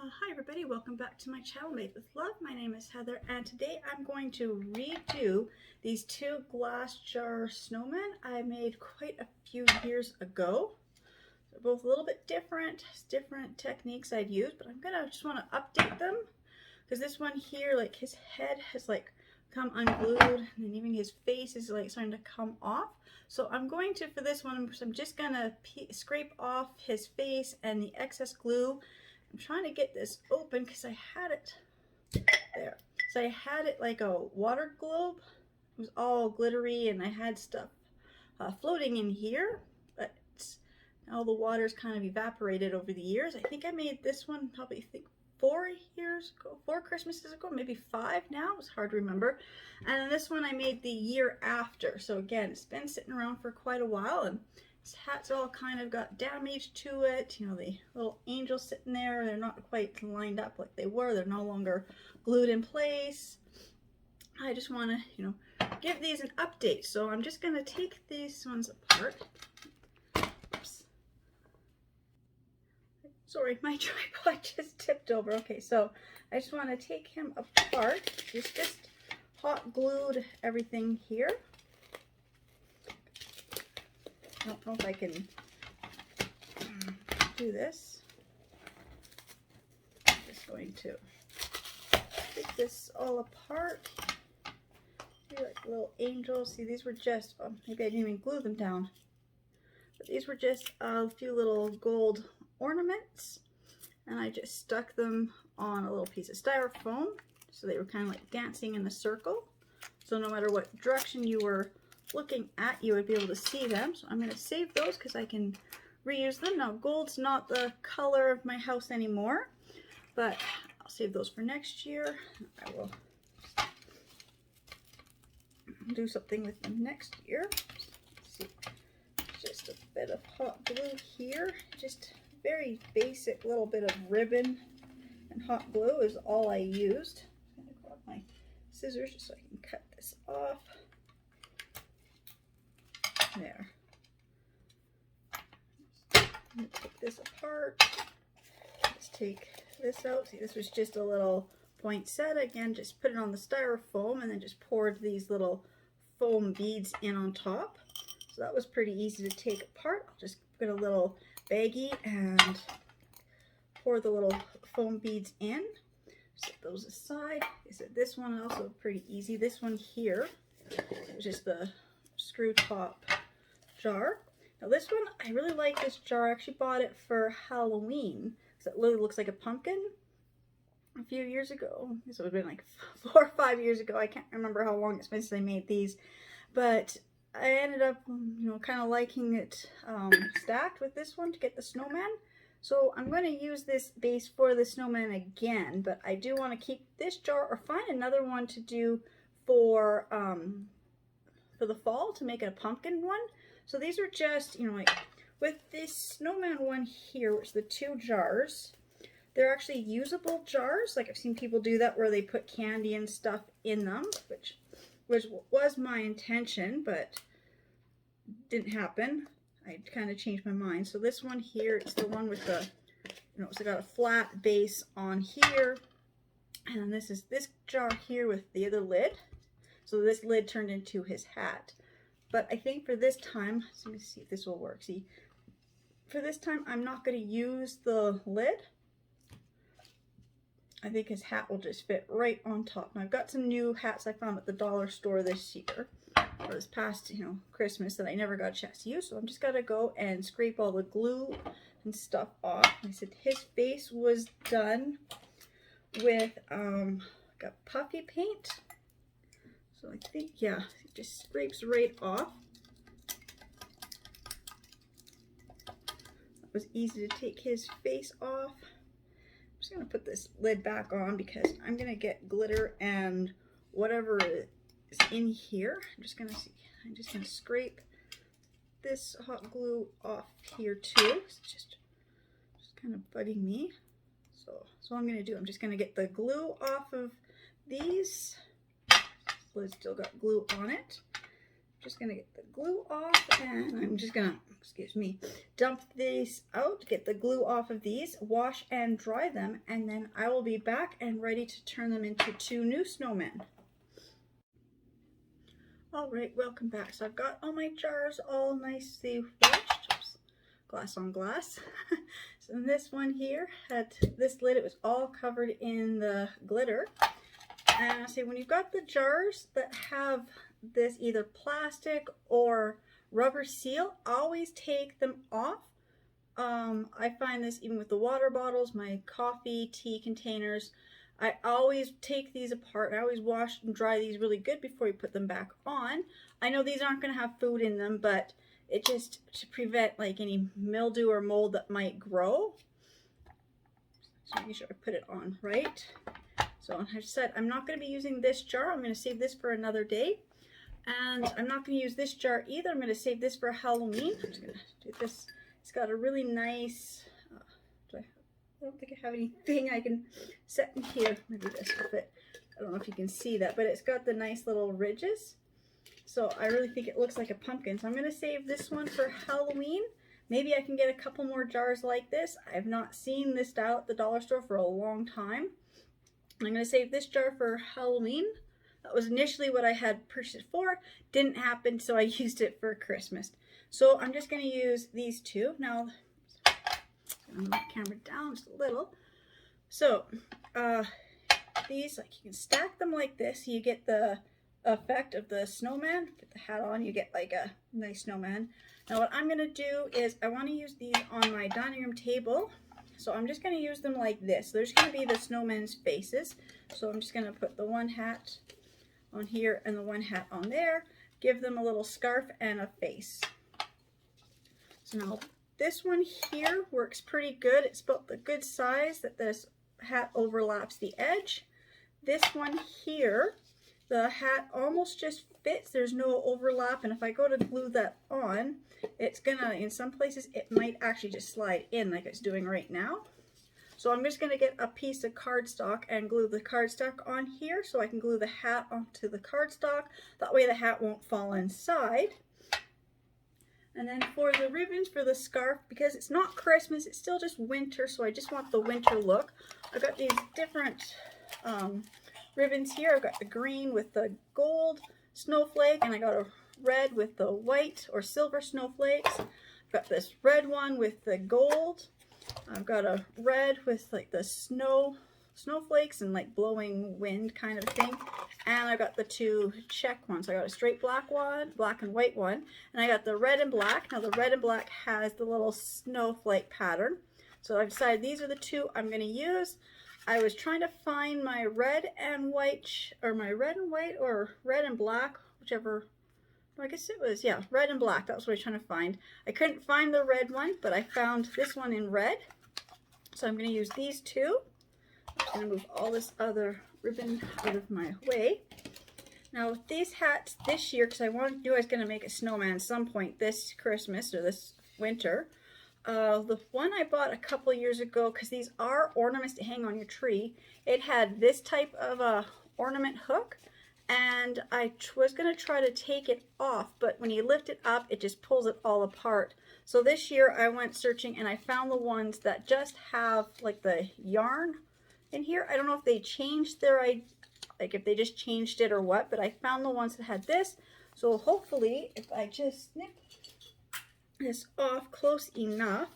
Hi everybody, welcome back to my channel Made with Love. My name is Heather and today I'm going to redo these two glass jar snowmen I made quite a few years ago. They're both a little bit different techniques I've used, but I'm gonna just want to update them because this one here, like his head has like come unglued and then even his face is like starting to come off. So I'm going to, for this one, I'm just gonna scrape off his face and the excess glue. I'm trying to get this open because I had it there. So I had it like a water globe. It was all glittery and I had stuff floating in here, but now the water's kind of evaporated over the years. I think I made this one probably 4 years ago, 4 Christmases ago, maybe 5 now. It's hard to remember. And then this one I made the year after. So again, it's been sitting around for quite a while and his hat's all kind of got damage to it. You know, the little angels sitting there, they're not quite lined up like they were. They're no longer glued in place. I just want to, you know, give these an update. So I'm just going to take these ones apart. Oops. Sorry, my tripod just tipped over. Okay, so I just want to take him apart. Just hot glued everything here. I don't know if I can do this. I'm just going to take this all apart. See, like little angels. See, these were just, maybe I didn't even glue them down. But these were just a few little gold ornaments. And I just stuck them on a little piece of styrofoam. So they were kind of like dancing in a circle. So no matter what direction you were looking at, you would be able to see them. So I'm going to save those because I can reuse them. Now gold's not the color of my house anymore, but I'll save those for next year. I will do something with them next year. Let's see, just a bit of hot glue here, just very basic little bit of ribbon and hot glue is all I used. I'm going to grab my scissors just so I can cut this off. There. Take this apart. Let's take this out. See, this was just a little poinsettia. Again, just put it on the styrofoam and then just poured these little foam beads in on top. So that was pretty easy to take apart. I'll just put a little baggie and pour the little foam beads in. Set those aside. I said this one also pretty easy. This one here was just the screw top jar. Now this one, I really like this jar. I actually bought it for Halloween because it literally looks like a pumpkin a few years ago. This would have been like 4 or 5 years ago. I can't remember how long it's been since I made these, but I ended up, you know, kind of liking it stacked with this one to get the snowman. So I'm going to use this base for the snowman again, but I do want to keep this jar or find another one to do for the fall to make it a pumpkin one. So these are just, you know, like with this snowman one here, which the 2 jars, they're actually usable jars. Like I've seen people do that where they put candy and stuff in them, which was my intention, but didn't happen. I kind of changed my mind. So this one here, it's the one with the, you know, it's got a flat base on here. And then this is this jar here with the other lid. So this lid turned into his hat. But I think for this time, let me see if this will work. See, for this time, I'm not going to use the lid. I think his hat will just fit right on top. Now I've got some new hats I found at the dollar store this year, or this past, you know, Christmas that I never got a chance to use. So I'm just going to go and scrape all the glue and stuff off. I said his face was done with got puffy paint. So I think, yeah, it just scrapes right off. It was easy to take his face off. I'm just going to put this lid back on because I'm going to get glitter and whatever is in here. I'm just going to scrape this hot glue off here too. It's just kind of bugging me. So what I'm going to do, I'm just going to get the glue off of these. It's still got glue on it. just going to get the glue off, and I'm just going to, excuse me, dump these out, get the glue off of these, wash and dry them, and then I will be back and ready to turn them into 2 new snowmen. All right, welcome back. So I've got all my jars all nicely washed. Oops, glass on glass. So this one here had this lid, it was all covered in the glitter. And I say, when you've got the jars that have this either plastic or rubber seal, always take them off. I find this even with the water bottles, my coffee, tea containers. I always take these apart. I always wash and dry these really good before you put them back on. I know these aren't going to have food in them, but it just to prevent like any mildew or mold that might grow. So make sure I put it on right. So I said I'm not going to be using this jar. I'm going to save this for another day. And I'm not going to use this jar either. I'm going to save this for Halloween. I'm just going to do this. It's got a really nice, I don't think I have anything I can set in here. Maybe this will fit. I don't know if you can see that, but it's got the nice little ridges. So I really think it looks like a pumpkin. So I'm going to save this one for Halloween. Maybe I can get a couple more jars like this. I have not seen this style at the dollar store for a long time. I'm going to save this jar for Halloween. That was initially what I had purchased it for. Didn't happen, so I used it for Christmas. So I'm just going to use these two. Now, I'm going to move the camera down just a little. So, these, like, you can stack them like this. So you get the effect of the snowman. Put the hat on, you get like a nice snowman. Now what I'm going to do is I want to use these on my dining room table. So I'm just going to use them like this. There's going to be the snowman's faces. So I'm just going to put the one hat on here and the one hat on there. Give them a little scarf and a face. So now this one here works pretty good. It's about the good size that this hat overlaps the edge. This one here, the hat almost just fits. There's no overlap, and if I go to glue that on, it's gonna, in some places, it might actually just slide in like it's doing right now. So I'm just gonna get a piece of cardstock and glue the cardstock on here so I can glue the hat onto the cardstock. That way the hat won't fall inside. And then for the ribbons for the scarf, because it's not Christmas, it's still just winter, so I just want the winter look. I've got these different ribbons here. I've got the green with the gold snowflake, and I got a red with the white or silver snowflakes. I've got this red one with the gold. I've got a red with like the snowflakes and like blowing wind kind of thing. And I got the two check ones. I got a straight black one, black and white one, and I got the red and black. Now the red and black has the little snowflake pattern. So I've decided these are the two I'm going to use. I was trying to find my red and white, or my red and white, or red and black, whichever. I guess it was, yeah, red and black. That was what I was trying to find. I couldn't find the red one, but I found this one in red. So I'm going to use these two. I'm just going to move all this other ribbon out of my way. Now with these hats this year, because I was going to make a snowman at some point this Christmas or this winter. The one I bought a couple years ago, because these are ornaments to hang on your tree, it had this type of a ornament hook, and I was going to try to take it off, but when you lift it up, it just pulls it all apart. So this year I went searching and I found the ones that just have like the yarn in here. I don't know if they changed their, like if they just changed it or what, but I found the ones that had this. So hopefully if I just snip this off close enough,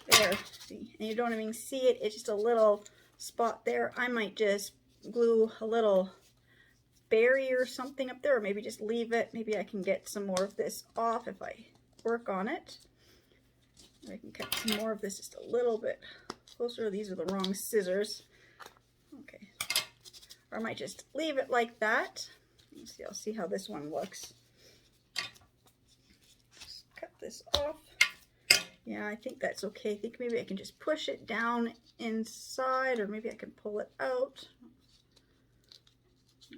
there, see, and you don't even see it, it's just a little spot there. I might just glue a little berry or something up there, or maybe just leave it. Maybe I can get some more of this off if I work on it. I can cut some more of this just a little bit closer. These are the wrong scissors. Okay, or I might just leave it like that. Let's see, I'll see how this one looks. Just cut this off. Yeah, I think that's okay. I think maybe I can just push it down inside, or maybe I can pull it out.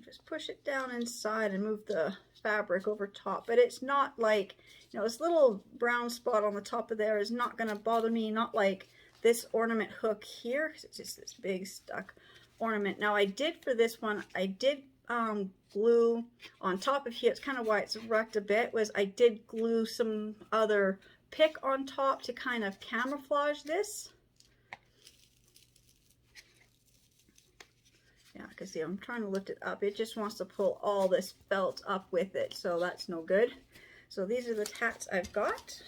Just push it down inside and move the fabric over top. But it's not like, you know, this little brown spot on the top of there is not going to bother me, not like this ornament hook here, because it's just this big stuck ornament. Now I did for this one, I did glue on top of here. It's kind of why it's wrecked a bit, was I did glue some other pick on top to kind of camouflage this. Yeah, because see, I'm trying to lift it up. It just wants to pull all this felt up with it, so that's no good. So these are the tacks I've got.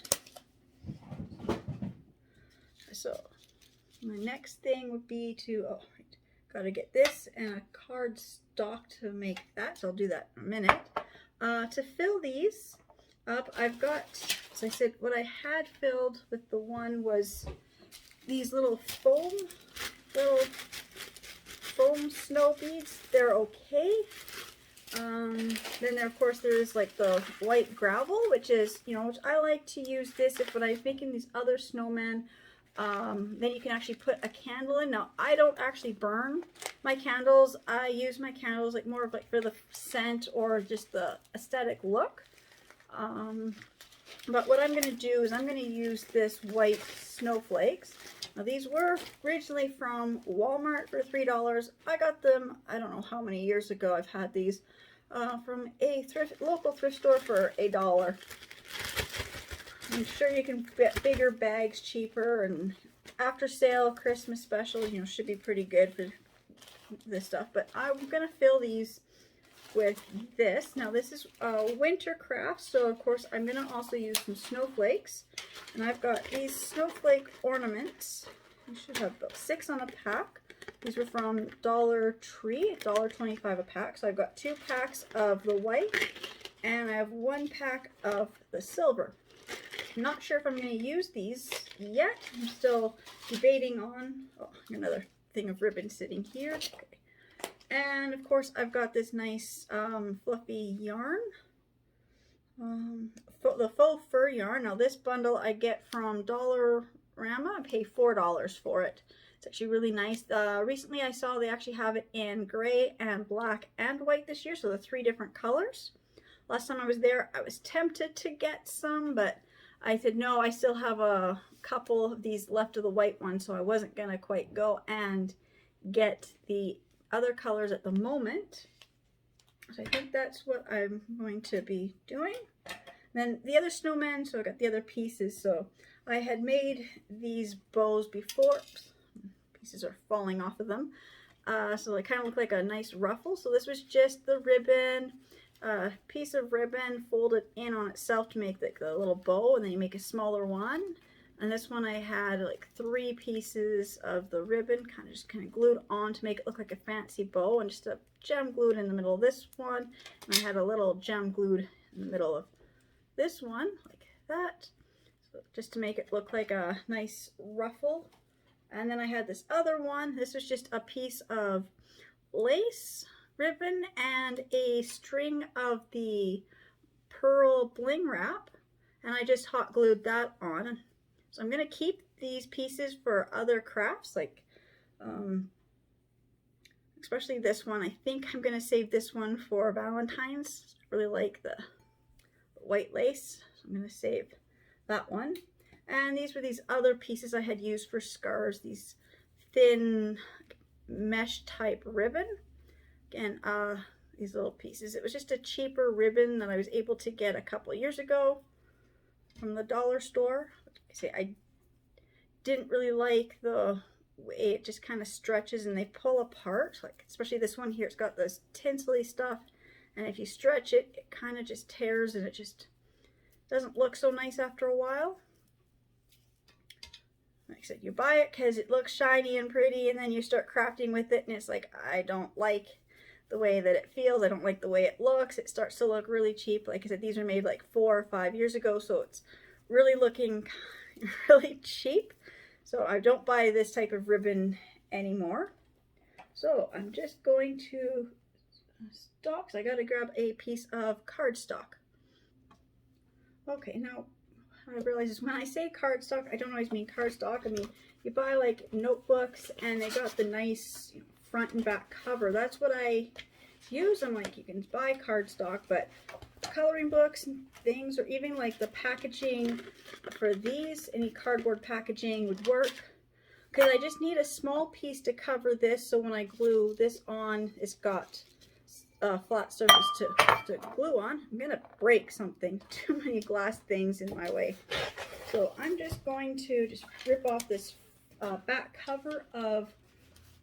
So my next thing would be to, oh, right, got to get this and a card stock to make that, so I'll do that in a minute. To fill these up, I've got, as I said, what I had filled with the one was these little foam snow beads. They're okay. Then there, of course, there is like the white gravel, which is, you know, which I like to use this if when I'm making these other snowmen. Then you can actually put a candle in. Now, I don't actually burn my candles. I use my candles like more of like for the scent or just the aesthetic look. But what I'm going to do is I'm going to use this white snowflakes. Now, these were originally from Walmart for $3. I got them, I don't know how many years ago I've had these, from a local thrift store for $1. I'm sure you can get bigger bags cheaper, and after sale Christmas specials, you know, should be pretty good for this stuff. But I'm going to fill these with this. Now this is winter craft, so of course I'm going to also use some snowflakes, and I've got these snowflake ornaments. I should have about 6 on a pack. These were from Dollar Tree, $1.25 a pack. So I've got 2 packs of the white and I have 1 pack of the silver. I'm not sure if I'm going to use these yet. I'm still debating on, oh, another thing of ribbon sitting here. Okay. And of course I've got this nice fluffy yarn, the Faux Fur Yarn. Now this bundle I get from Dollarama. I pay $4 for it. It's actually really nice. Recently I saw they actually have it in gray and black and white this year, so the 3 different colors. Last time I was there I was tempted to get some, but I said no, I still have a couple of these left of the white one, so I wasn't gonna quite go and get the other colors at the moment. So I think that's what I'm going to be doing. Then the other snowmen, so I got the other pieces. So I had made these bows before. Oops, pieces are falling off of them. So they kind of look like a nice ruffle. So this was just the ribbon, piece of ribbon folded in on itself to make like the little bow, and then you make a smaller one. And this one I had like 3 pieces of the ribbon kind of glued on to make it look like a fancy bow, and just a gem glued in the middle of this one. And I had a little gem glued in the middle of this one like that, so just to make it look like a nice ruffle. And then I had this other one. This was just a piece of lace ribbon and a string of the pearl bling wrap, and I just hot glued that on. So I'm going to keep these pieces for other crafts, like especially this one. I think I'm going to save this one for Valentine's. I really like the white lace, so I'm going to save that one. And these were these other pieces I had used for scarves, these thin mesh type ribbon. Again, these little pieces. It was just a cheaper ribbon that I was able to get a couple of years ago from the dollar store. I didn't really like the way it just kind of stretches and they pull apart, like especially this one here. It's got this tinsely stuff, and if you stretch it, it kind of just tears and it just doesn't look so nice after a while. Like I said, you buy it because it looks shiny and pretty, and then you start crafting with it and it's like, I don't like the way that it feels. I don't like the way it looks. It starts to look really cheap. Like I said, these were made like 4 or 5 years ago, so it's really looking really cheap. So I don't buy this type of ribbon anymore. So I'm just going to stock. So I got to grab a piece of cardstock. Okay, now I realize is when I say cardstock, I don't always mean cardstock. I mean, you buy like notebooks and they got the nice front and back cover. That's what I use. I'm like, you can buy cardstock, but coloring books and things, or even like the packaging for these, any cardboard packaging would work, because I just need a small piece to cover this, so when I glue this on, it's got flat surface to glue on. I'm gonna break something. Too many glass things in my way. So I'm just going to just rip off this back cover of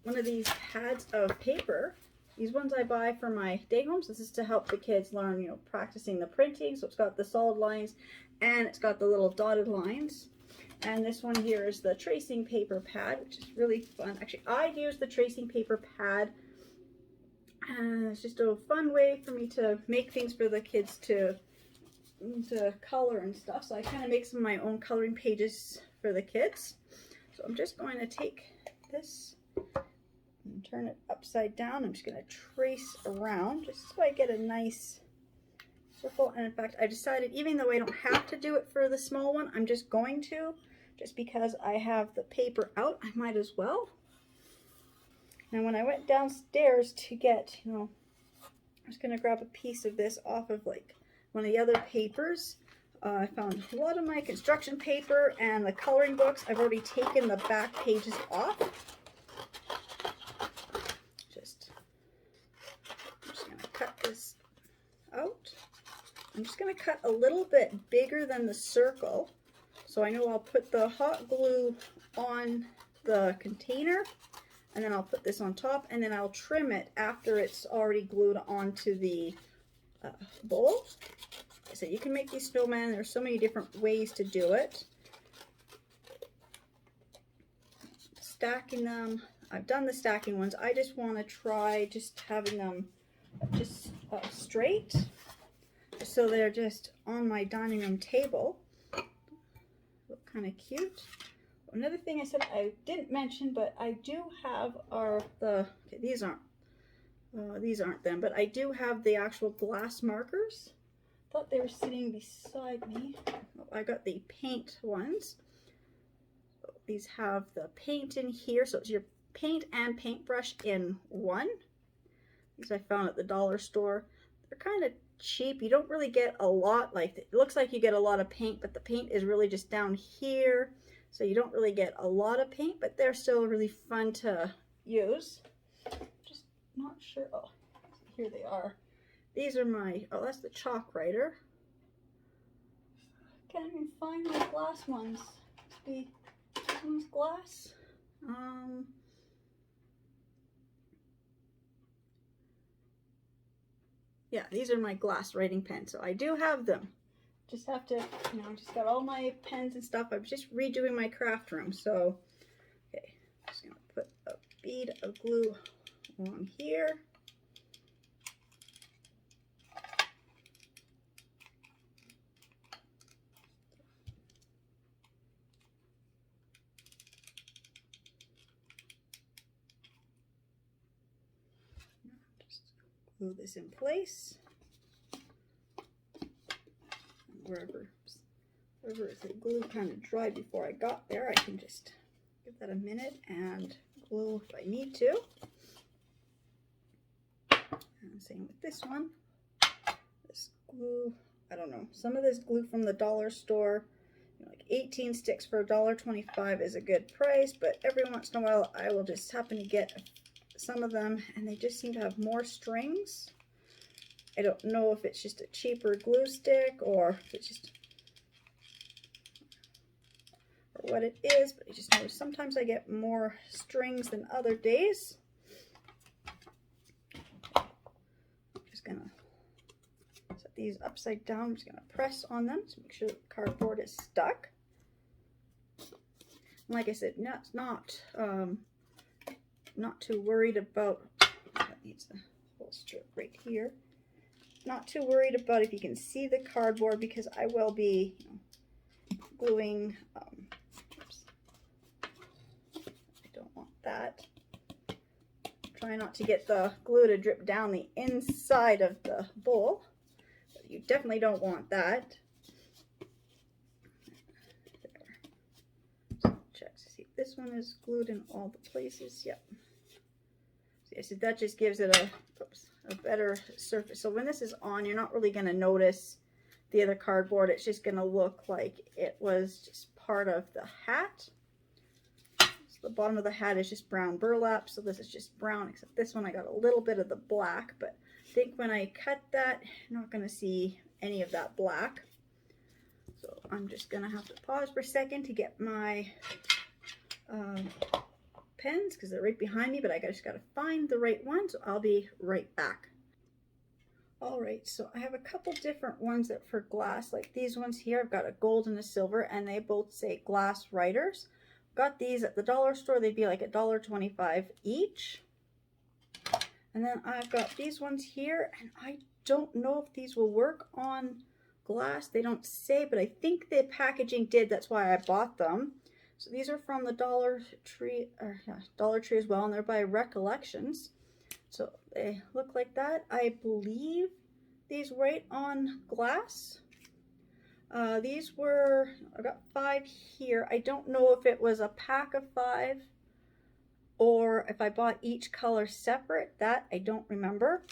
one of these pads of paper. These ones I buy for my day homes. This is to help the kids learn, you know, practicing the printing. So it's got the solid lines and it's got the little dotted lines. And this one here is the tracing paper pad, which is really fun. Actually, I use the tracing paper pad, and it's just a fun way for me to make things for the kids to color and stuff. So I kind of make some of my own coloring pages for the kids. So I'm just going to take this and turn it upside down. I'm just going to trace around just so I get a nice circle. And in fact, I decided, even though I don't have to do it for the small one, I'm just going to, just because I have the paper out, I might as well. Now when I went downstairs to get, you know, I was going to grab a piece of this off of like one of the other papers. I found a lot of my construction paper and the coloring books. I've already taken the back pages off. I'm just going to cut this out. I'm just going to cut a little bit bigger than the circle. So I know I'll put the hot glue on the container, and then I'll put this on top, and then I'll trim it after it's already glued onto the bowl. So you can make these snowmen. There's so many different ways to do it. Stacking them. I've done the stacking ones. I just want to try just having them just straight, so they're just on my dining room table. Look kind of cute. Another thing I said I didn't mention, but I do have these aren't them, but I do have the actual glass markers. Thought they were sitting beside me. Oh, I got the paint ones. These have the paint in here, so it's your paint and paintbrush in one. These I found at the dollar store. They're kind of cheap. You don't really get a lot. Like, it looks like you get a lot of paint, but the paint is really just down here, so you don't really get a lot of paint, but they're still really fun to use. Just not sure. Oh, here they are. These are my, oh, that's the chalk writer. Can't even find my glass ones. This one's glass. Yeah, these are my glass writing pens, so I do have them. Just have to, you know, just got all my pens and stuff. I'm just redoing my craft room, so okay, I'm just gonna put a bead of glue on here. Just glue this in place. Wherever the glue kind of dried before I got there, I can just give that a minute and glue if I need to. And same with this one. This glue, I don't know, some of this glue from the dollar store, you know, like 18 sticks for $1.25 is a good price, but every once in a while I will just happen to get some of them, and they just seem to have more strings. I don't know if it's just a cheaper glue stick or if it's just, or what it is, but I just know sometimes I get more strings than other days. I'm just gonna set these upside down. I'm just gonna press on them to make sure the cardboard is stuck. And like I said, not too worried about, that needs a whole strip right here. Not too worried about if you can see the cardboard, because I will be, you know, gluing, oops, I don't want that. Try not to get the glue to drip down the inside of the bowl. But you definitely don't want that. There. So check to see if this one is glued in all the places. Yep. So yeah, so that just gives it a better surface. So when this is on, you're not really going to notice the other cardboard. It's just going to look like it was just part of the hat. So the bottom of the hat is just brown burlap, so this is just brown, except this one I got a little bit of the black, but think when I cut that, you're not going to see any of that black. So I'm just going to have to pause for a second to get my pens because they're right behind me, but I just got to find the right one, so I'll be right back. All right, so I have a couple different ones that for glass, like these ones here. I've got a gold and a silver, and they both say glass writers. Got these at the dollar store. They'd be like $1.25 each. And then I've got these ones here, and I don't know if these will work on glass. They don't say, but I think the packaging did. That's why I bought them. So these are from the Dollar Tree as well, and they're by Recollections. So they look like that. I believe these write on glass. These were, I got 5 here. I don't know if it was a pack of 5 or if I bought each color separate. That I don't remember.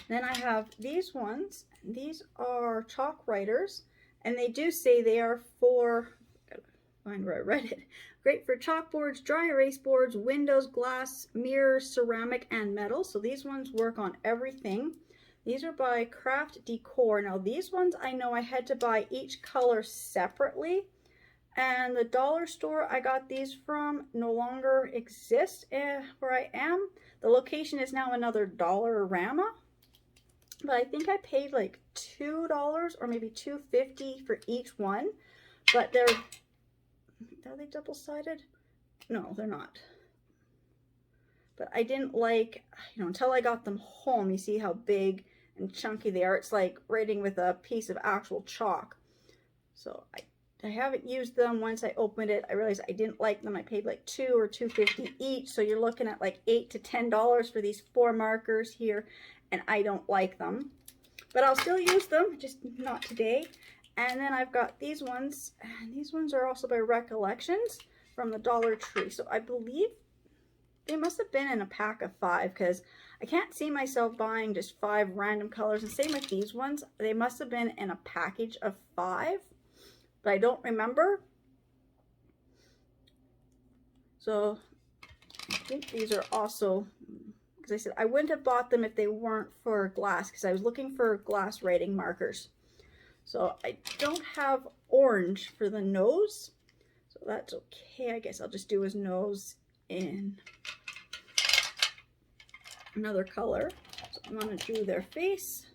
Then I have these ones. These are chalk writers, and they do say they are for, gotta find where I read it, great for chalkboards, dry erase boards, windows, glass, mirrors, ceramic, and metal. So these ones work on everything. These are by Craft Decor. Now these ones I know I had to buy each color separately, and the dollar store I got these from no longer exists where I am. The location is now another Dollarama, but I think I paid like $2 or maybe $2.50 for each one. But are they double-sided? No, they're not. But I didn't like, until I got them home, you see how big and chunky they are. It's like writing with a piece of actual chalk. So I haven't used them. Once I opened it, I realized I didn't like them. I paid like $2 or $2.50 each. So you're looking at like $8 to $10 for these 4 markers here, and I don't like them. But I'll still use them, just not today. And then I've got these ones, and these ones are also by Recollections from the Dollar Tree. So I believe they must have been in a pack of 5, because I can't see myself buying just 5 random colors. And same with these ones. They must have been in a package of 5, but I don't remember. So I think these are also, because I said I wouldn't have bought them if they weren't for glass, because I was looking for glass writing markers. So I don't have orange for the nose, so that's okay. I guess I'll just do his nose in another color. So I'm going to do their face.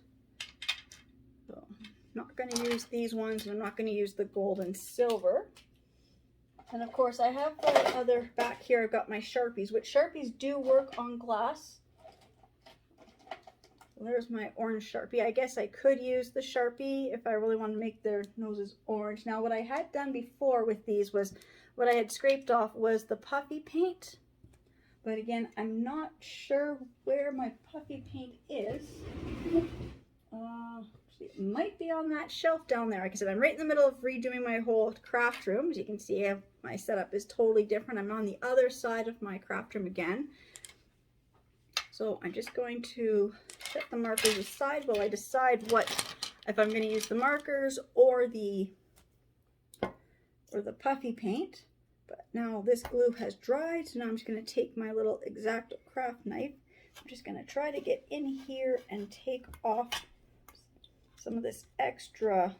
So I'm not going to use these ones, and I'm not going to use the gold and silver. And of course I have the other back here. I've got my Sharpies, which Sharpies do work on glass. There's my orange Sharpie. I guess I could use the Sharpie if I really want to make their noses orange. Now what I had done before with these was, what I had scraped off was the puffy paint. But again, I'm not sure where my puffy paint is. It might be on that shelf down there. Like I said, I'm right in the middle of redoing my whole craft room. As you can see, my setup is totally different. I'm on the other side of my craft room again. So I'm just going to set the markers aside while I decide if I'm going to use the markers or the puffy paint. But now this glue has dried, so now I'm just going to take my little X-Acto craft knife. I'm just going to try to get in here and take off some of this extra.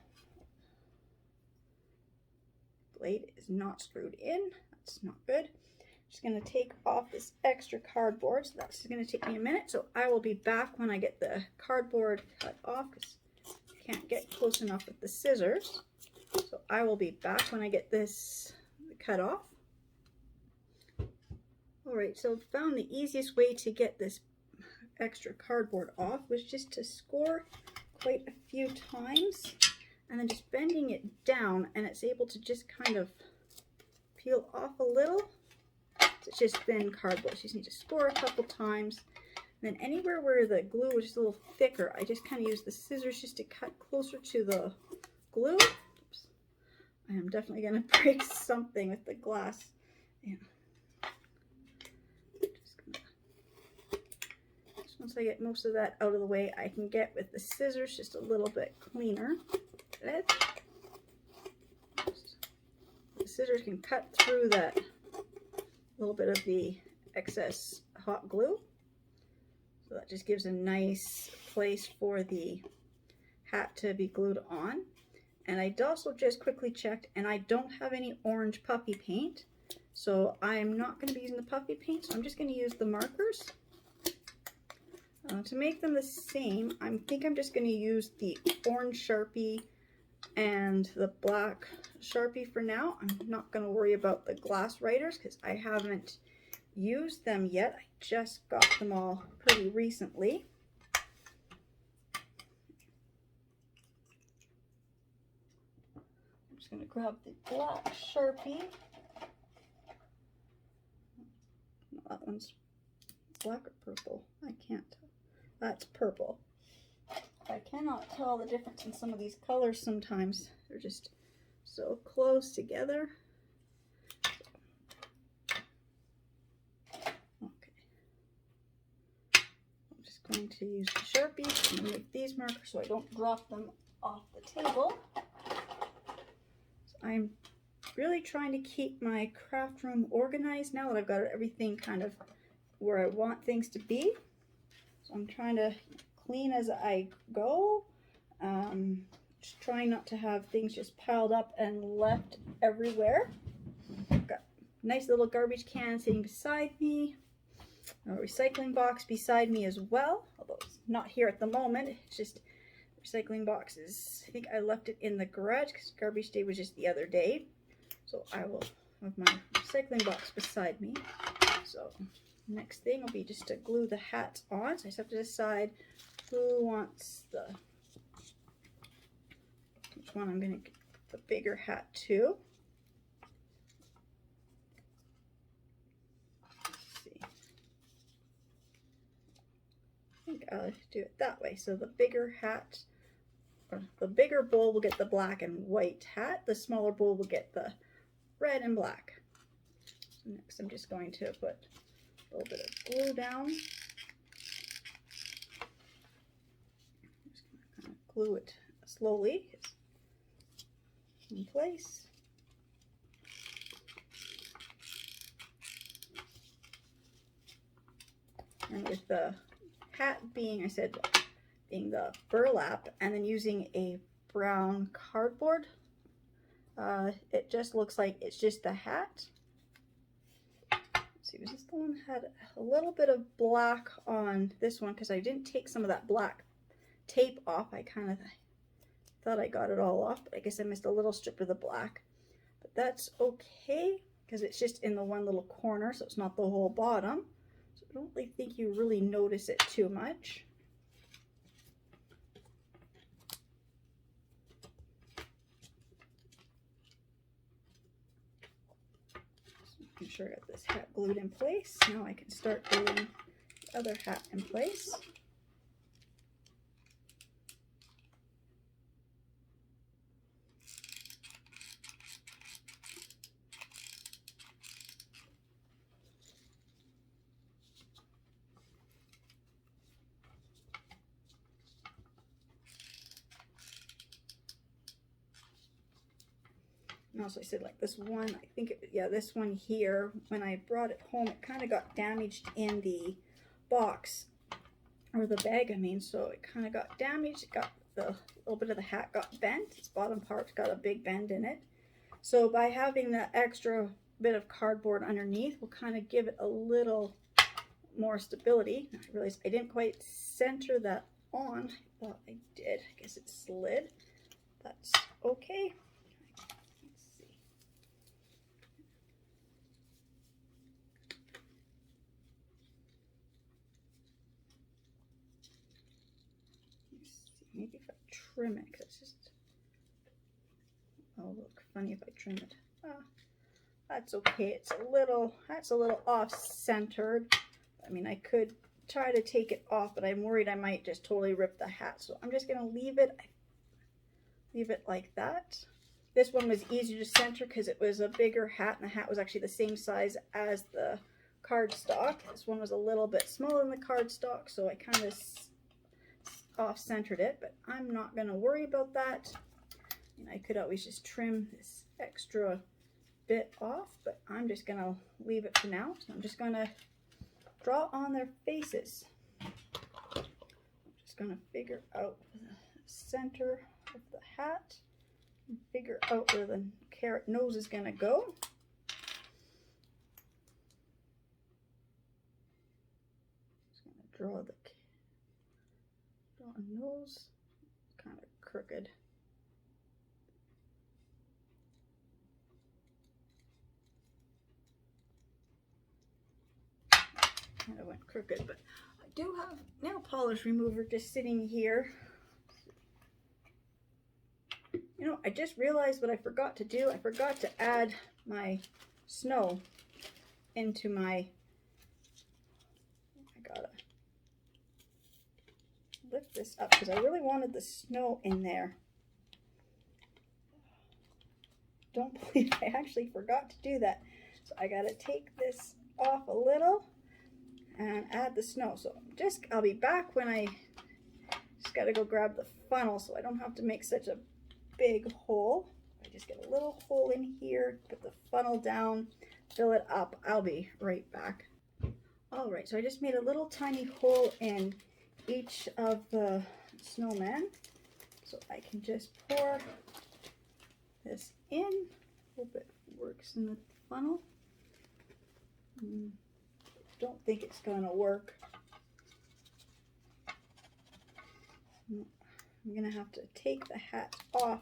Blade is not screwed in. That's not good. Just going to take off this extra cardboard, so that's going to take me a minute. So I will be back when I get the cardboard cut off, because I can't get close enough with the scissors. So I will be back when I get this cut off. Alright, so I found the easiest way to get this extra cardboard off was just to score quite a few times and then just bending it down, and it's able to just kind of peel off a little. It's just thin cardboard. So you just need to score a couple times. And then anywhere where the glue is just a little thicker, I just kind of use the scissors just to cut closer to the glue. Oops. I am definitely going to break something with the glass. Yeah. Just once I get most of that out of the way, I can get with the scissors just a little bit cleaner. The scissors can cut through that little bit of the excess hot glue. So that just gives a nice place for the hat to be glued on. And I also just quickly checked, and I don't have any orange puffy paint, so I'm not going to be using the puffy paint, so I'm just going to use the markers. To make them the same, I think I'm just going to use the orange Sharpie and the black Sharpie for now. I'm not going to worry about the glass writers because I haven't used them yet. I just got them all pretty recently. I'm just going to grab the black Sharpie. No, that one's black or purple. I can't tell. That's purple. I cannot tell the difference in some of these colors sometimes. They're just so close together. Okay. I'm just going to use the Sharpie and make these markers so I don't drop them off the table. So I'm really trying to keep my craft room organized now that I've got everything kind of where I want things to be. So I'm trying to clean as I go, just trying not to have things just piled up and left everywhere. I've got a nice little garbage can sitting beside me, a recycling box beside me as well, although it's not here at the moment. It's just recycling boxes. I think I left it in the garage because garbage day was just the other day. So I will have my recycling box beside me. So next thing will be just to glue the hats on. So I just have to decide who wants which one I'm going to get the bigger hat to. Let's see. I think I'll do it that way. So the bigger hat, or the bigger bowl will get the black and white hat. The smaller bowl will get the red and black. So next I'm just going to put a little bit of glue down. I'm just going to kind of glue it slowly in place. And with the hat being, being the burlap, and then using a brown cardboard, it just looks like it's just the hat. See, was this the one that had a little bit of black on this one because I didn't take some of that black tape off. I kind of thought I got it all off, but I guess I missed a little strip of the black. But that's okay because it's just in the one little corner, so it's not the whole bottom. So I don't really think you really notice it too much. I'm sure I got this hat glued in place. Now I can start gluing the other hat in place. And also I said like this one, I think, this one here, when I brought it home, it kind of got damaged in the box, or the bag, I mean, so it kind of got damaged. It got the little bit of the hat got bent. Its bottom part got a big bend in it. So by having the extra bit of cardboard underneath, we'll kind of give it a little more stability. I realized I didn't quite center that on. I thought I did. I guess it slid. That's okay. Maybe if I trim it, because it's just, oh, look funny if I trim it. That's okay. That's a little off-centered. I mean, I could try to take it off, but I'm worried I might just totally rip the hat. So I'm just going to leave it like that. This one was easier to center because it was a bigger hat, and the hat was actually the same size as the cardstock. This one was a little bit smaller than the cardstock, so I kind of off-centered it, but I'm not going to worry about that. And I could always just trim this extra bit off, but I'm just going to leave it for now. So I'm just going to draw on their faces. going to figure out the center of the hat and figure out where the carrot nose is going to go. Just going to draw a nose, kind of crooked. Kind of went crooked, but I do have nail polish remover just sitting here. You know, I just realized what I forgot to do. I forgot to add my snow into my, I gotta lift this up because I really wanted the snow in there. Don't believe I actually forgot to do that. So I gotta take this off a little and add the snow. So I'll be back when I just gotta go grab the funnel so I don't have to make such a big hole. I just get a little hole in here, put the funnel down, fill it up. I'll be right back. All right, so I just made a little tiny hole in each of the snowmen. So I can just pour this in. Hope it works in the funnel. Don't think it's gonna work. I'm gonna have to take the hat off.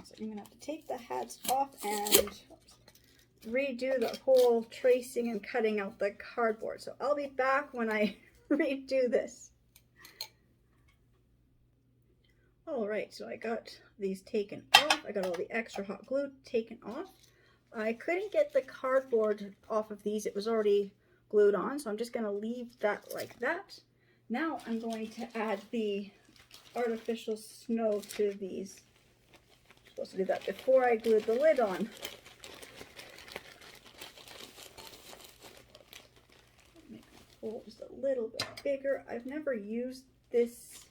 So I'm gonna have to take the hats off and redo the whole tracing and cutting out the cardboard. So I'll be back when I redo this. All right, so I got these taken off. I got all the extra hot glue taken off. I couldn't get the cardboard off of these. It was already glued on, so I'm just going to leave that like that. Now I'm going to add the artificial snow to these. I'm supposed to do that before I glued the lid on. Make the hole just a little bit bigger. I've never used this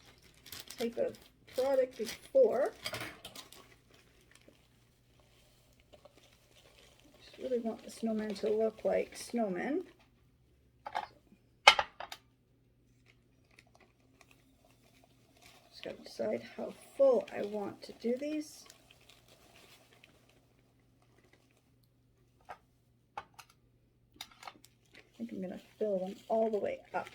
type of product before. Just really want the snowmen to look like snowmen. Just got to decide how full I want to do these. I think I'm going to fill them all the way up.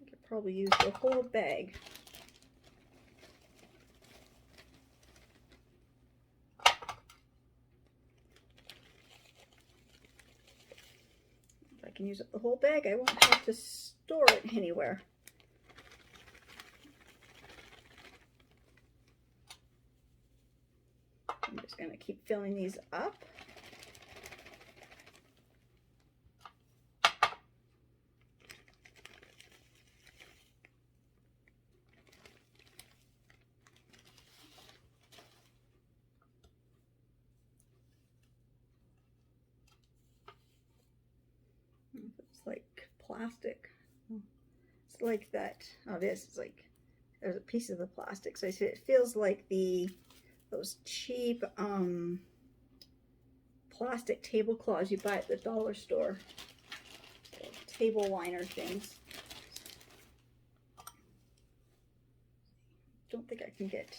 I could probably use the whole bag. If I can use up the whole bag, I won't have to store it anywhere. I'm just going to keep filling these up. It's like plastic. It's like that. Oh, this is like, there's a piece of the plastic. So I see it feels like those cheap plastic tablecloths you buy at the dollar store. Table liner things. Don't think I can get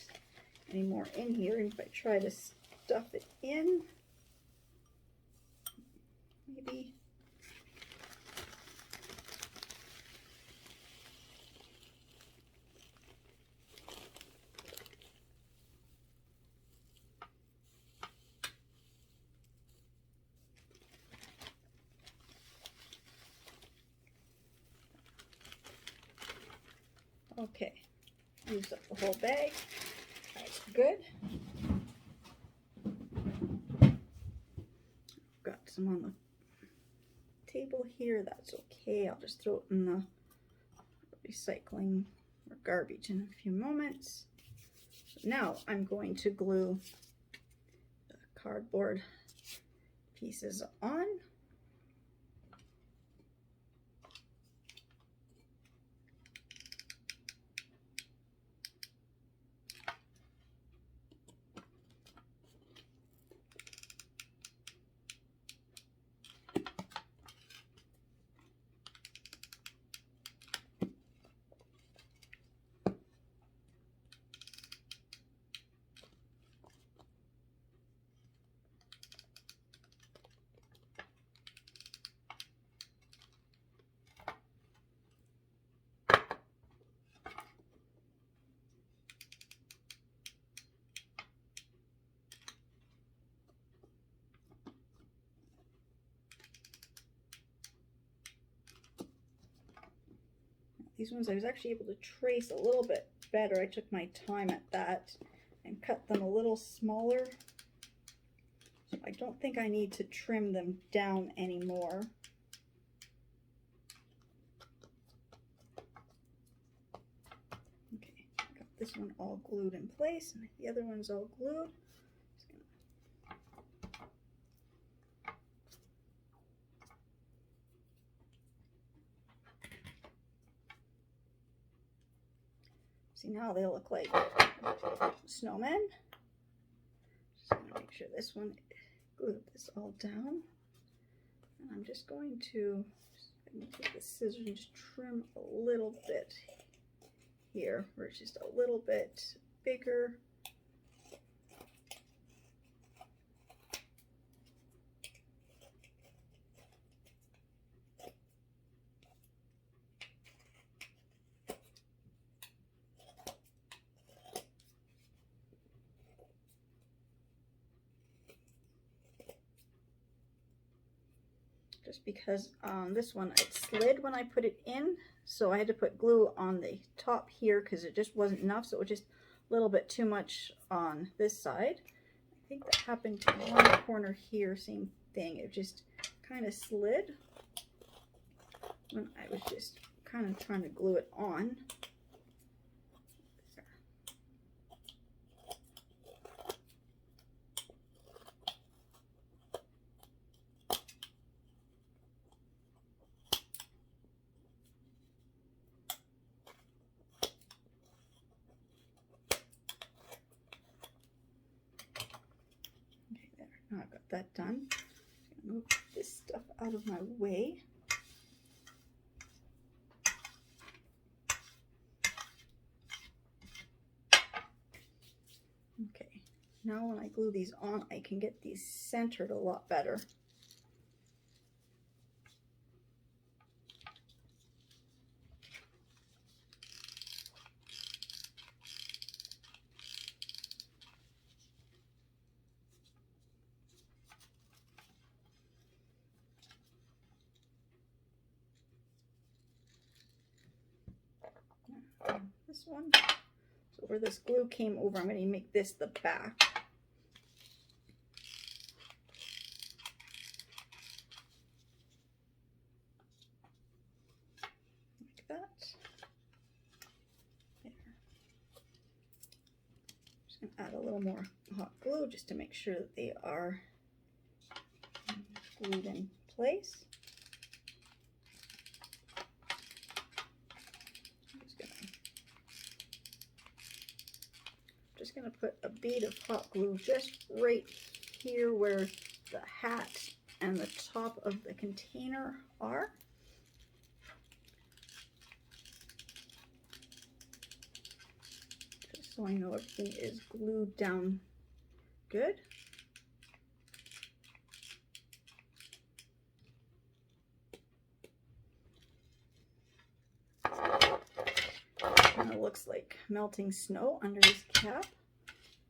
any more in here. If I try to stuff it in, maybe. Okay, use up the whole bag. That's good. Got some on the table here. That's okay. I'll just throw it in the recycling or garbage in a few moments. So now I'm going to glue the cardboard pieces on. these ones I was actually able to trace a little bit better. I took my time at that and cut them a little smaller. So I don't think I need to trim them down anymore. Okay, got this one all glued in place and the other one's all glued. See, now they look like snowmen. Just gonna make sure this one, glue this all down. And I'm just going to take the scissors and just trim a little bit here, where it's just a little bit bigger. Just because this one, it slid when I put it in, so I had to put glue on the top here because it just wasn't enough, so it was just a little bit too much on this side. I think that happened to one corner here, same thing, it just kind of slid when I was just kind of trying to glue it on. Now I've got that done. I'm gonna move this stuff out of my way. Okay, now when I glue these on, I can get these centered a lot better. This one, so where this glue came over, I'm going to make this the back. Like that. There. Just going to add a little more hot glue just to make sure that they are glued in place. Just going to put a bead of hot glue just right here where the hat and the top of the container are. Just so I know everything is glued down good. Kind of looks like melting snow under his cap.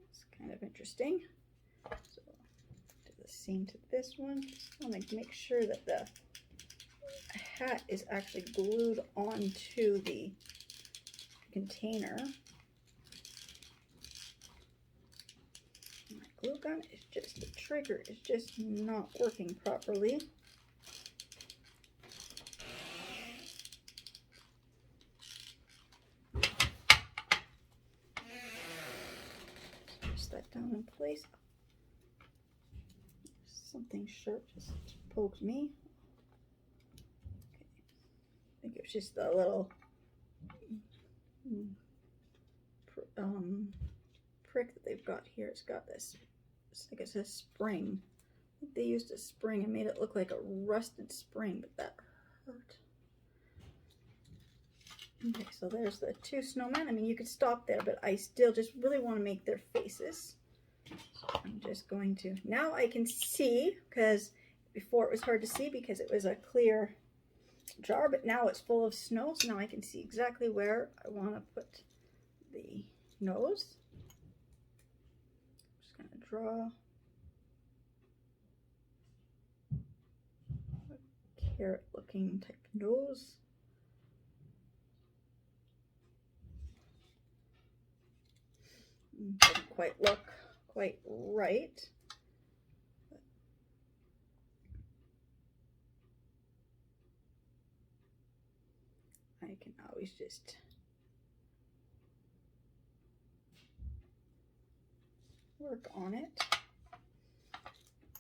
It's kind of interesting. So do the same to this one. Just want to make sure that the hat is actually glued onto the container. My glue gun is just, the trigger is just not working properly. That down in place. Something sharp just poked me. Okay. I think it was just a little prick that they've got here. It's got this, I guess, a spring. I think they used a spring and made it look like a rusted spring, but that hurt. Okay, so there's the two snowmen. I mean, you could stop there, but I still just really want to make their faces. So I'm just going to, now I can see, because before it was hard to see because it was a clear jar, but now it's full of snow, so now I can see exactly where I want to put the nose. I'm just going to draw a carrot looking type nose. quite look quite right. I can always just work on it.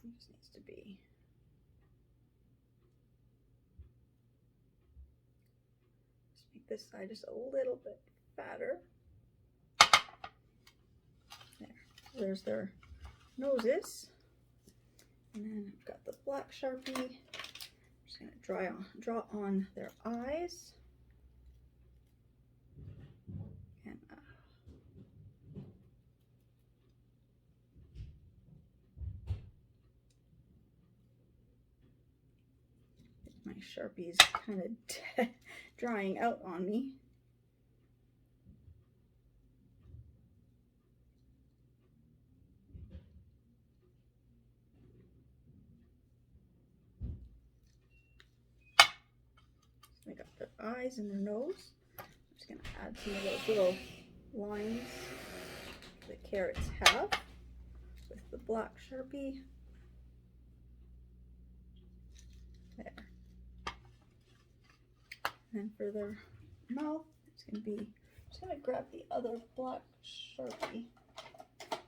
It just needs to be just make this side just a little bit fatter. There. So there's their noses. And then I've got the black Sharpie. I'm just going to draw on their eyes. And my Sharpie is kind of drying out on me. I got their eyes and their nose. I'm just going to add some of those little lines the carrots have with the black Sharpie. There. And for their mouth, it's going to be, I'm just going to grab the other black Sharpie.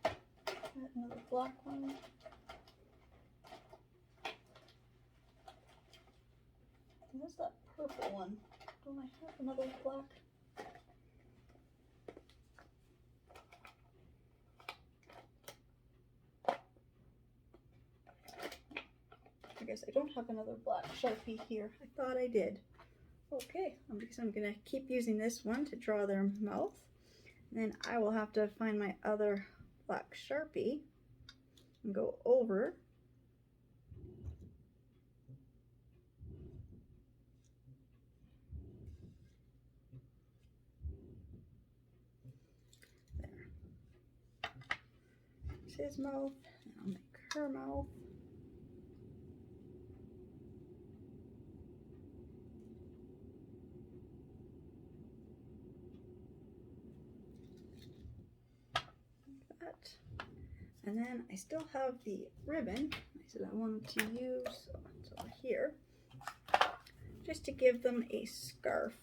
Add another black one. And what's that purple one? Don't I have another black? I guess I don't have another black Sharpie here. I thought I did. Okay, because I'm going to keep using this one to draw their mouth. And then I will have to find my other black Sharpie and go over. There. There's his mouth, and I'll make her mouth. And then I still have the ribbon. I said I wanted to use, so it's over here, just to give them a scarf.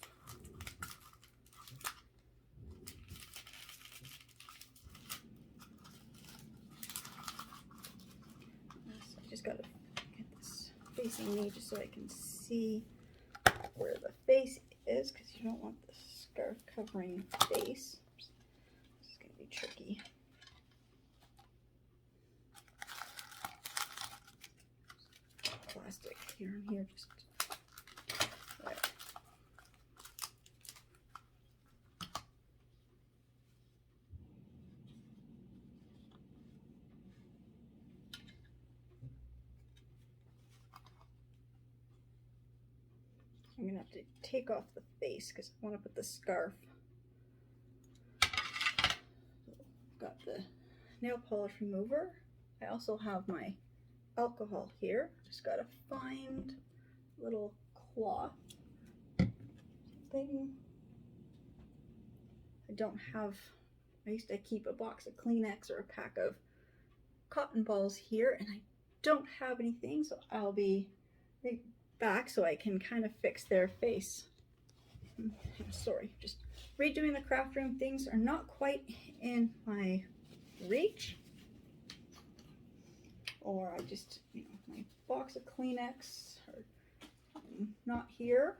So I just got to get this facing me just so I can see where the face is, because you don't want the scarf covering the face. This is going to be tricky. Plastic here and here, just there. I'm gonna have to take off the face because I want to put the scarf. Got the nail polish remover. I also have my alcohol here. Just gotta find a little cloth thing. I don't have, I used to keep a box of Kleenex or a pack of cotton balls here, and I don't have anything, so I'll be right back so I can kind of fix their face. Sorry, just redoing the craft room. Things are not quite in my reach. Or I just, you know, my box of Kleenex are not here.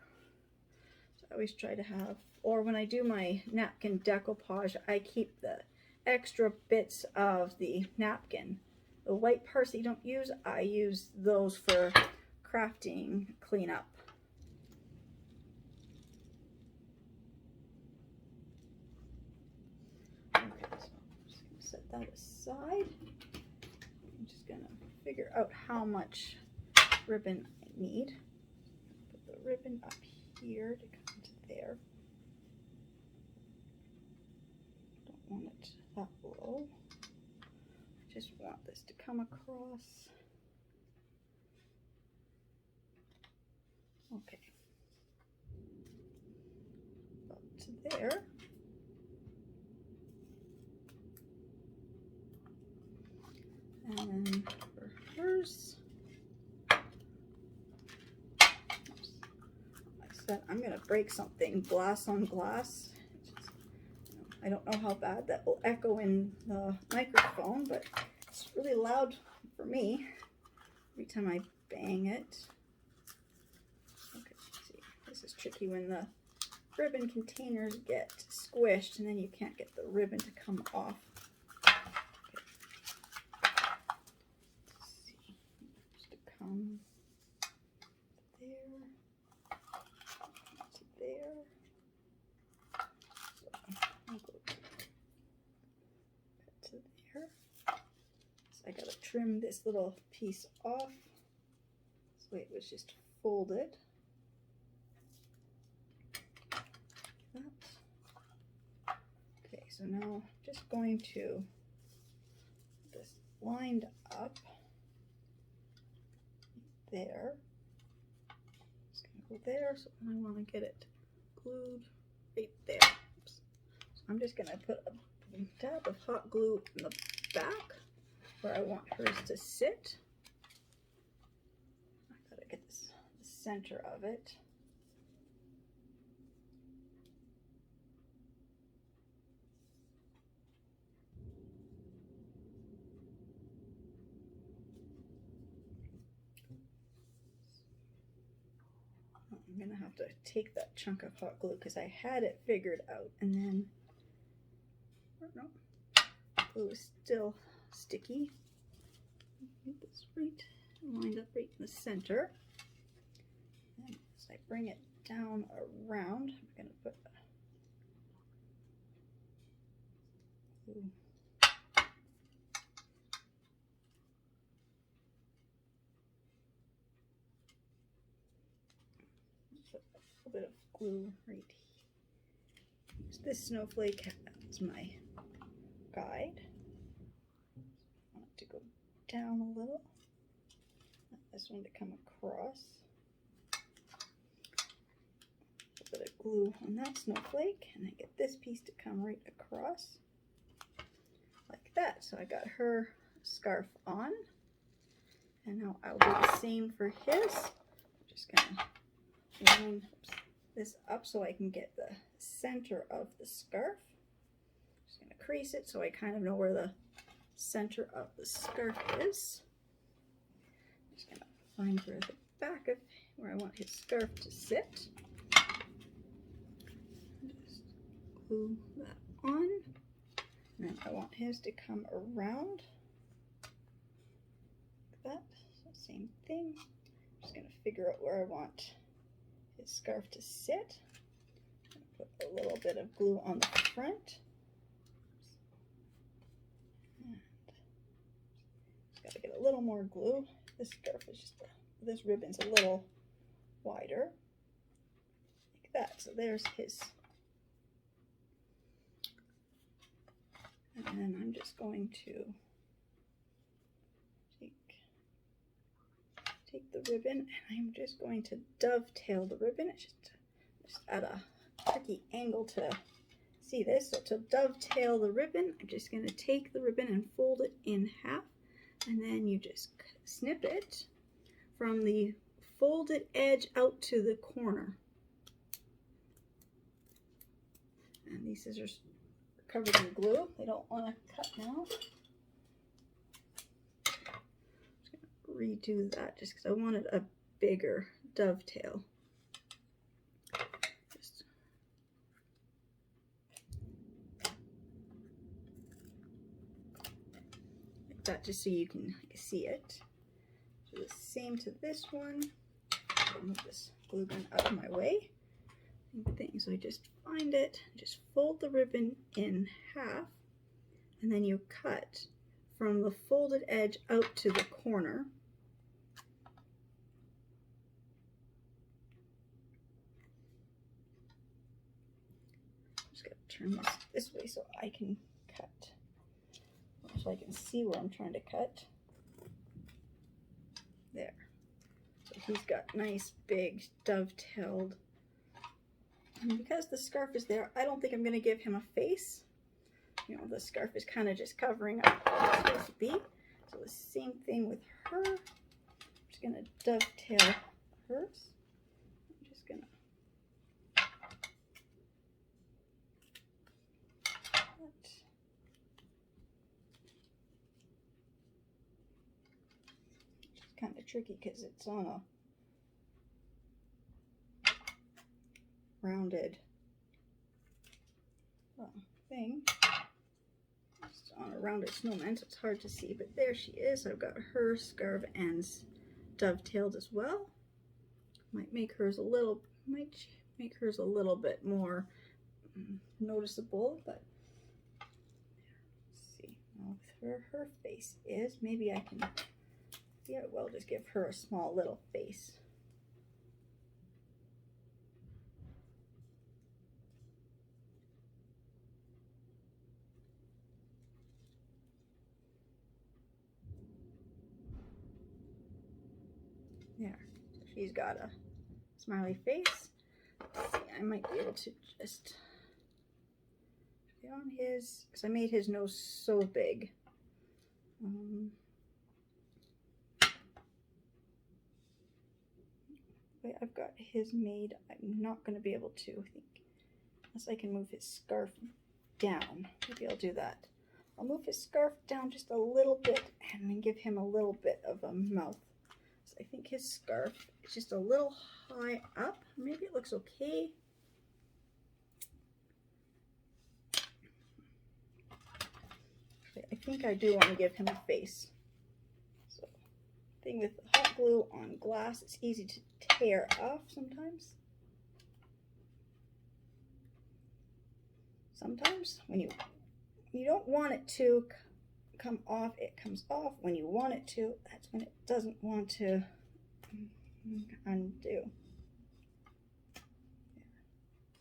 So I always try to have, or when I do my napkin decoupage, I keep the extra bits of the napkin. The white parts that you don't use, I use those for crafting cleanup. Okay, so I'm just going to set that aside. I'm just going to figure out how much ribbon I need. Put the ribbon up here to come to there. Don't want it that low. I just want this to come across. Okay. Up to there. that I'm going to break something glass on glass. I don't know how bad that will echo in the microphone, but it's really loud for me every time I bang it. Okay, see, this is tricky when the ribbon containers get squished and then you can't get the ribbon to come off. Okay. Let's see, just to come there, to there. So I'll go to there. So I gotta trim this little piece off. This way it was just folded. Okay, so now just going to get this lined up there. Just gonna go there, so I want to get it glued right there. Oops. So I'm just gonna put a dab of hot glue in the back where I want hers to sit. I gotta get this the center of it. I'm gonna have to take that chunk of hot glue because I had it figured out, and then no, glue is still sticky. Get this right lined up right in the center. And as I bring it down around, I'm gonna put glue. A bit of glue right here. Use this snowflake as my guide. I want it to go down a little. I want this one to come across. A bit of glue on that snowflake, and then get this piece to come right across like that. So I got her scarf on, and now I'll do the same for his. I'm just gonna line this up so I can get the center of the scarf. Just gonna crease it so I kind of know where the center of the scarf is. I'm just gonna find where the back of where I want his scarf to sit. Just glue that on. And then I want his to come around like that. So same thing. I'm just gonna figure out where I want his scarf to sit. Put a little bit of glue on the front. And just gotta get a little more glue. This scarf is just, this ribbon's a little wider. Like that. So there's his. And then I'm just going to take the ribbon, and I'm just going to dovetail the ribbon. It's just at a tricky angle to see this. So to dovetail the ribbon, I'm just going to take the ribbon and fold it in half, and then you just snip it from the folded edge out to the corner. And these scissors are covered in glue. They don't want to cut now. Redo that just because I wanted a bigger dovetail. Just like that, just so you can see it. Do the same to this one. I'll move this glue gun out of my way. Same thing. So I just find it, just fold the ribbon in half, and then you cut from the folded edge out to the corner. Turn this way so I can cut, so I can see where I'm trying to cut. There. So he's got nice big dovetailed. And because the scarf is there, I don't think I'm going to give him a face. You know, the scarf is kind of just covering up what it's supposed to be. So the same thing with her. I'm just going to dovetail hers. I'm just going to of tricky because it's on a rounded thing. It's on a rounded snowman, so it's hard to see, but there she is. I've got her scarf ends dovetailed as well. Might make hers a little bit more noticeable, but let's see. Now where her face is, maybe I will just give her a small little face. There, so she's got a smiley face. Let's see, I might be able to just get on his, because I made his nose so big. Wait, I've got his made. I'm not going to be able to, I think, unless I can move his scarf down. Maybe I'll do that. I'll move his scarf down just a little bit and then give him a little bit of a mouth. So I think his scarf is just a little high up. Maybe it looks okay. I think I do want to give him a face. So, the thing with hot glue on glass, it's easy to tear off sometimes. Sometimes when you don't want it to come off, it comes off. When you want it to, that's when it doesn't want to undo.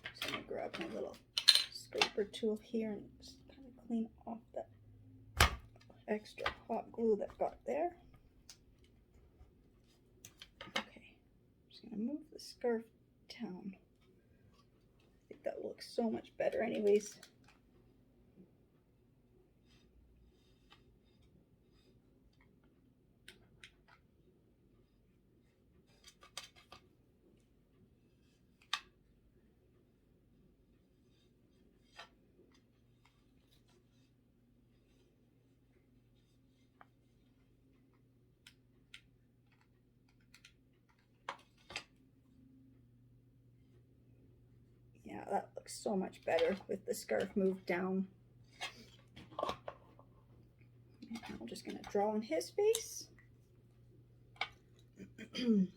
So I'm going to grab my little scraper tool here and just kind of clean off that extra hot glue that got there. Okay, I'm just going to move the scarf down. I think that looks so much better anyways. Yeah, that looks so much better with the scarf moved down. And I'm just going to draw on his face. He's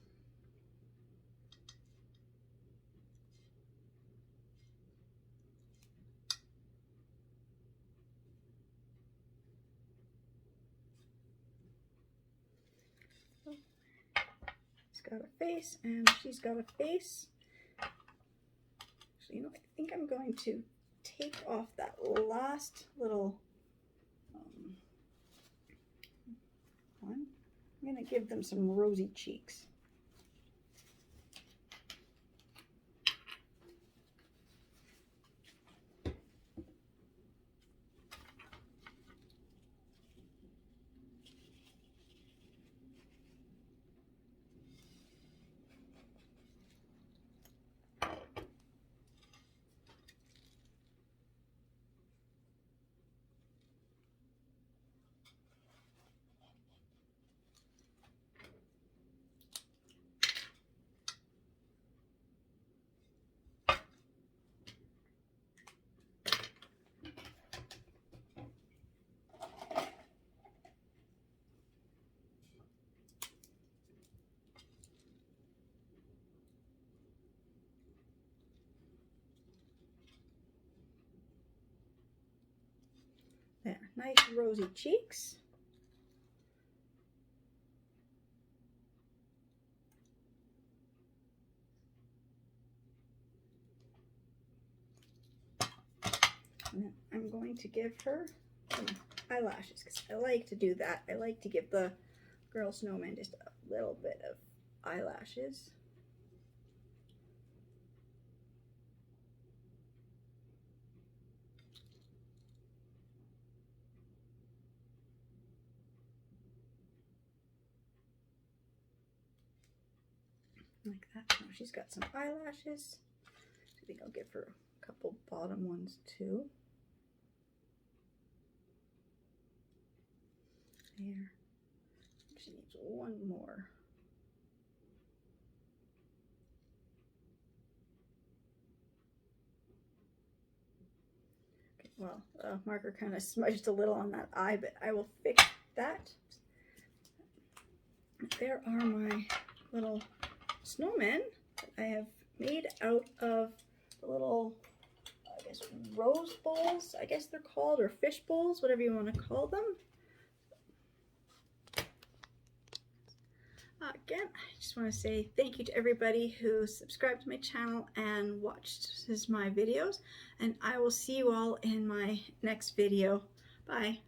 got a face and she's got a face. So, you know, I think I'm going to take off that last little one. I'm going to give them some rosy cheeks. There, nice rosy cheeks. And then I'm going to give her some eyelashes because I like to do that. I like to give the girl snowman just a little bit of eyelashes. Like that. Now she's got some eyelashes. I think I'll give her a couple bottom ones too. There. She needs one more. well, marker kind of smudged a little on that eye, but I will fix that. There are my little snowmen that I have made out of the little, I guess, rose bowls, I guess they're called, or fish bowls, whatever you want to call them. Again, I just want to say thank you to everybody who subscribed to my channel and watched my videos, and I will see you all in my next video. Bye.